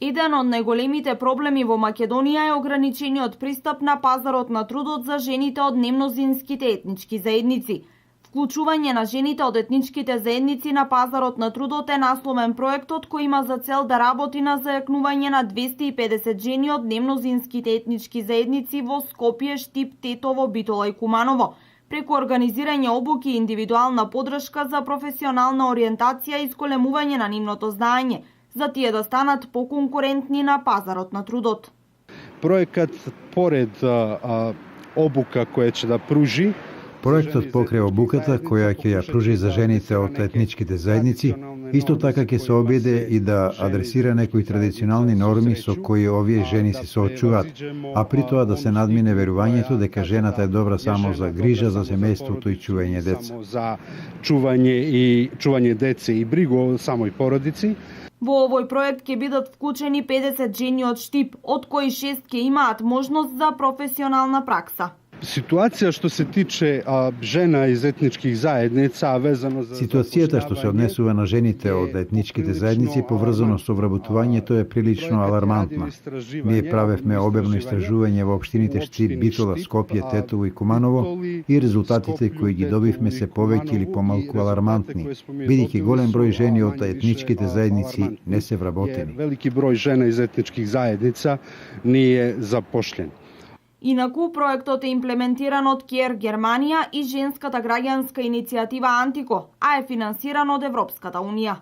Еден од најголемите проблеми во Македонија е ограничениот пристап на пазарот на трудот за жените од немнозинските етнички заедници. Вклучување на жените од етничките заедници на пазарот на трудот е насловен проектот кој има за цел да работи на зајакнување на 250 жени од немнозинските етнички заедници во Скопје, Штип, Тетово, Битола и Куманово, преку организирање обуки и индивидуална подршка за професионална ориентација и зголемување на нивното знаење, за тие да станат поконкурентни на пазарот на трудот. Проектот поред обука која ќе да пружи, проектот покрај обуката која ќе ја пружи за жените од етничките заедници, исто така ќе се обиде и да адресира некои традиционални норми со кои овие жени се соочуваат, а при тоа да се надмине верувањето дека жената е добра само за грижа за семејството и чување деца. Само за чување деца и бригу о самој породици. Во овој проект ќе бидат вклучени 50 жени од Штип, од кои 6 ќе имаат можност за професионална пракса. Ситуација што се тиче жена из етничких заедница, везано за ситуацијата што се однесува на жените од етничките заедници поврзано со вработувањето е прилично алармантна. Ние правевме обемно истражување во општините Штип, Битола, Скопје, Тетово и Куманово и резултатите кои ги добивме се повеќе или помалку алармантни, бидејќи голем број жени од етничките заедници не се вработени. Велики број жена из етничких заедница не е запошлен. Инаку, проектот е имплементиран од КЕР Германија и женската граѓанска иницијатива Антико, а е финансиран од Европската Унија.